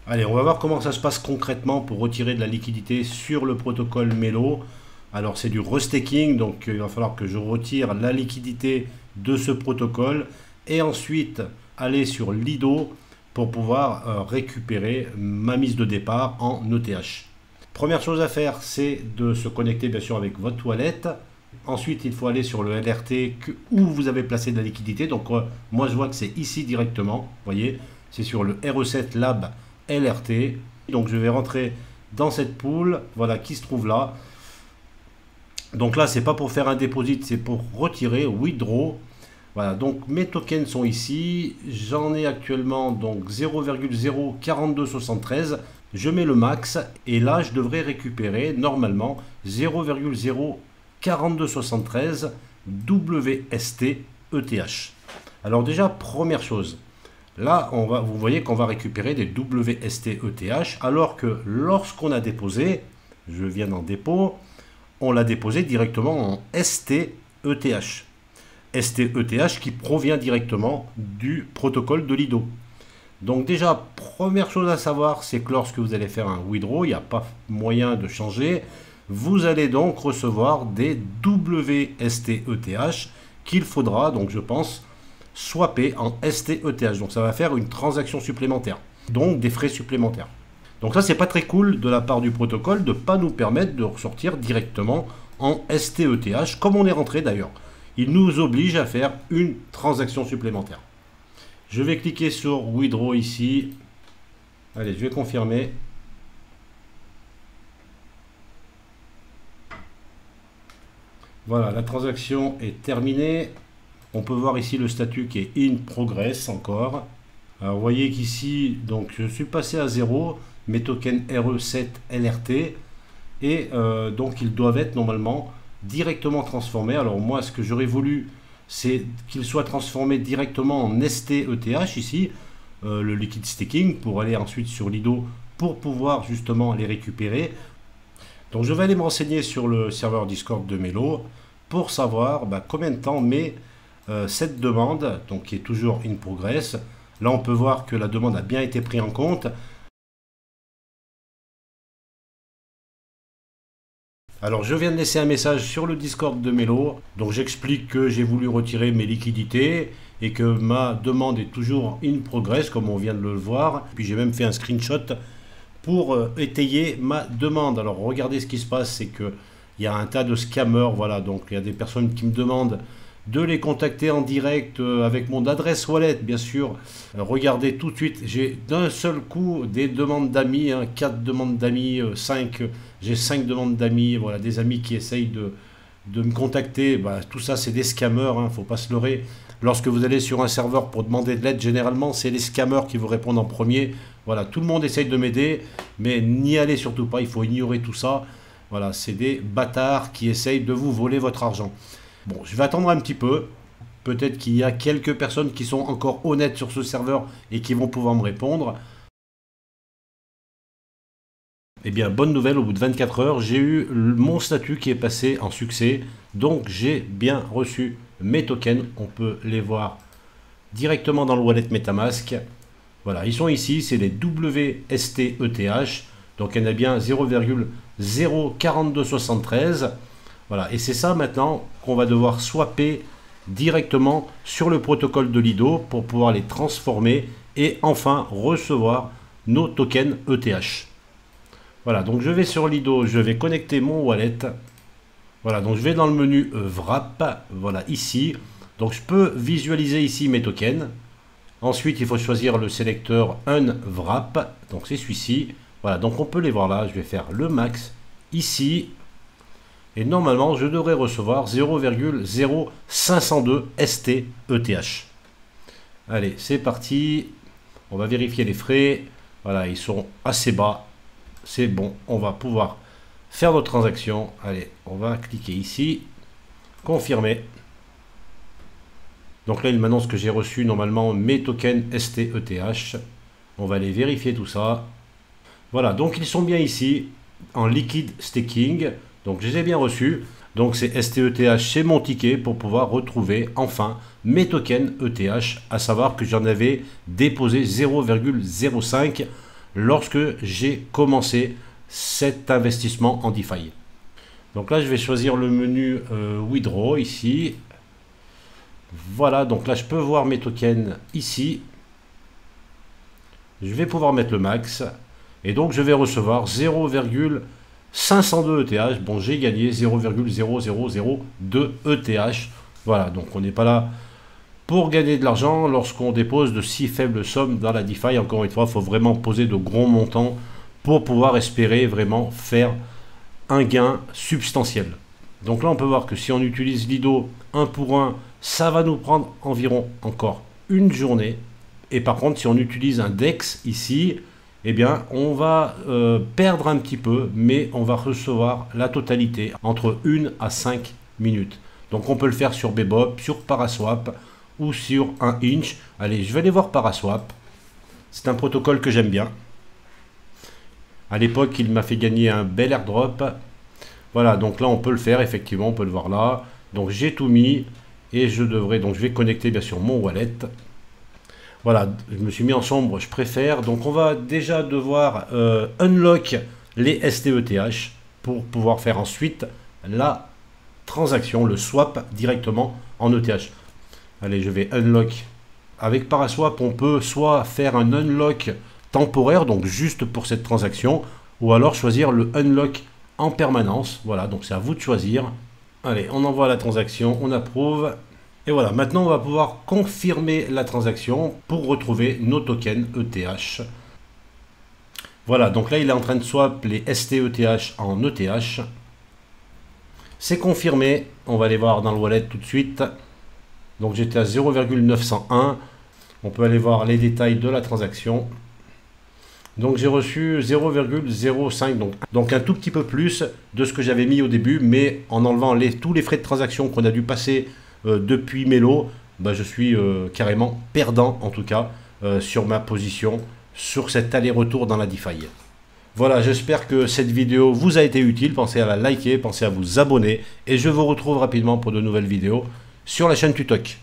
Allez, on va voir comment ça se passe concrètement pour retirer de la liquidité sur le protocole Melo. Alors c'est du restaking, donc il va falloir que je retire la liquidité de ce protocole et ensuite aller sur Lido pour pouvoir récupérer ma mise de départ en ETH. Première chose à faire, c'est de se connecter bien sûr avec votre wallet. Ensuite, il faut aller sur le LRT où vous avez placé de la liquidité. Donc moi je vois que c'est ici directement, vous voyez, c'est sur le RE7 Lab LRT. Donc je vais rentrer dans cette pool, voilà, qui se trouve là. Donc là, c'est pas pour faire un deposit, c'est pour retirer, withdraw. Voilà, donc mes tokens sont ici. J'en ai actuellement donc 0,04273. Je mets le max et là, je devrais récupérer normalement 0,04273 WST ETH. Alors déjà, première chose, là, vous voyez qu'on va récupérer des WST ETH alors que lorsqu'on a déposé, je viens en dépôt, on l'a déposé directement en ST ETH. ST ETH qui provient directement du protocole de Lido. Donc déjà, première chose à savoir, c'est que lorsque vous allez faire un withdraw, il n'y a pas moyen de changer. Vous allez donc recevoir des WST ETH qu'il faudra, donc je pense, swapper en ST ETH. Donc ça va faire une transaction supplémentaire, donc des frais supplémentaires. Donc ça, c'est pas très cool de la part du protocole de ne pas nous permettre de ressortir directement en ST ETH, comme on est rentré d'ailleurs. Il nous oblige à faire une transaction supplémentaire. Je vais cliquer sur Withdraw ici. Allez, je vais confirmer. Voilà, la transaction est terminée. On peut voir ici le statut qui est in progress encore. Alors, vous voyez qu'ici, donc je suis passé à 0, mes tokens RE7 LRT, et donc ils doivent être normalement directement transformés. Alors moi, ce que j'aurais voulu, c'est qu'ils soient transformés directement en ST ETH ici, le liquid staking, pour aller ensuite sur Lido pour pouvoir justement les récupérer. Donc je vais aller me renseigner sur le serveur Discord de Melo pour savoir combien de temps met cette demande, donc qui est toujours in progress. Là on peut voir que la demande a bien été prise en compte. Alors je viens de laisser un message sur le Discord de Melo, donc j'explique que j'ai voulu retirer mes liquidités et que ma demande est toujours in progress comme on vient de le voir. Puis j'ai même fait un screenshot pour étayer ma demande. Alors regardez ce qui se passe, c'est que il y a un tas de scammers, voilà, donc il y a des personnes qui me demandent de les contacter en direct avec mon adresse wallet, bien sûr. Regardez tout de suite, j'ai d'un seul coup des demandes d'amis, 4 demandes d'amis, 5, j'ai 5 demandes d'amis, voilà, des amis qui essayent de me contacter. Tout ça, c'est des scammers, faut pas se leurrer. Lorsque vous allez sur un serveur pour demander de l'aide, généralement, c'est les scammers qui vous répondent en premier. Voilà, tout le monde essaye de m'aider, mais n'y allez surtout pas, il faut ignorer tout ça. Voilà, c'est des bâtards qui essayent de vous voler votre argent. Bon, je vais attendre un petit peu. Peut-être qu'il y a quelques personnes qui sont encore honnêtes sur ce serveur et qui vont pouvoir me répondre. Eh bien, bonne nouvelle, au bout de 24 heures, j'ai eu mon statut qui est passé en succès. Donc, j'ai bien reçu mes tokens. On peut les voir directement dans le wallet MetaMask. Voilà, ils sont ici, c'est les WST ETH. Donc, il y en a bien 0,04273. Voilà, et c'est ça maintenant qu'on va devoir swapper directement sur le protocole de Lido pour pouvoir les transformer et enfin recevoir nos tokens ETH. Voilà, donc je vais sur Lido, je vais connecter mon wallet. Voilà, donc je vais dans le menu Wrap, voilà, ici. Donc je peux visualiser ici mes tokens. Ensuite, il faut choisir le sélecteur Unwrap, donc c'est celui-ci. Voilà, donc on peut les voir là, je vais faire le max ici. Et normalement, je devrais recevoir 0,0502 ST ETH. Allez, c'est parti. On va vérifier les frais. Voilà, ils sont assez bas. C'est bon, on va pouvoir faire notre transaction. Allez, on va cliquer ici. Confirmer. Donc là, il m'annonce que j'ai reçu normalement mes tokens ST ETH. On va aller vérifier tout ça. Voilà, donc ils sont bien ici en liquid staking. Donc je les ai bien reçus. Donc c'est STETH, c'est mon ticket pour pouvoir retrouver enfin mes tokens ETH, à savoir que j'en avais déposé 0,05. lorsque j'ai commencé cet investissement en DeFi. Donc là, je vais choisir le menu Withdraw ici. Voilà, donc là, je peux voir mes tokens ici. Je vais pouvoir mettre le max. Et donc, je vais recevoir 0,502 ETH. Bon, j'ai gagné 0,0002 ETH. Voilà, donc on n'est pas là pour gagner de l'argent lorsqu'on dépose de si faibles sommes dans la DeFi. Encore une fois, il faut vraiment poser de gros montants pour pouvoir espérer vraiment faire un gain substantiel. Donc là, on peut voir que si on utilise Lido 1 pour 1, ça va nous prendre environ encore une journée. Et par contre, si on utilise un DEX ici, eh bien, on va perdre un petit peu, mais on va recevoir la totalité entre 1 à 5 minutes. Donc on peut le faire sur Bebop, sur Paraswap ou sur un Inch. Allez, je vais aller voir Paraswap. C'est un protocole que j'aime bien. À l'époque, il m'a fait gagner un bel airdrop. Voilà, donc là, on peut le faire, effectivement, on peut le voir là. Donc j'ai tout mis et je vais connecter bien sûr mon wallet. Voilà, je me suis mis en sombre, je préfère. Donc on va déjà devoir unlock les STETH pour pouvoir faire ensuite la transaction, le swap directement en ETH. Allez, je vais unlock. Avec Paraswap, on peut soit faire un unlock temporaire, donc juste pour cette transaction, ou alors choisir le unlock en permanence. Voilà, donc c'est à vous de choisir. Allez, on envoie la transaction, on approuve. Et voilà, maintenant on va pouvoir confirmer la transaction pour retrouver nos tokens ETH. Voilà, donc là il est en train de swap les STETH en ETH. C'est confirmé, on va aller voir dans le wallet tout de suite. Donc j'étais à 0,901. On peut aller voir les détails de la transaction. Donc j'ai reçu 0,05, donc un tout petit peu plus de ce que j'avais mis au début, mais en enlevant tous les frais de transaction qu'on a dû passer depuis Melo, bah, je suis carrément perdant en tout cas sur ma position, sur cet aller-retour dans la DeFi. Voilà, j'espère que cette vidéo vous a été utile, pensez à la liker, pensez à vous abonner, et je vous retrouve rapidement pour de nouvelles vidéos sur la chaîne Tutok.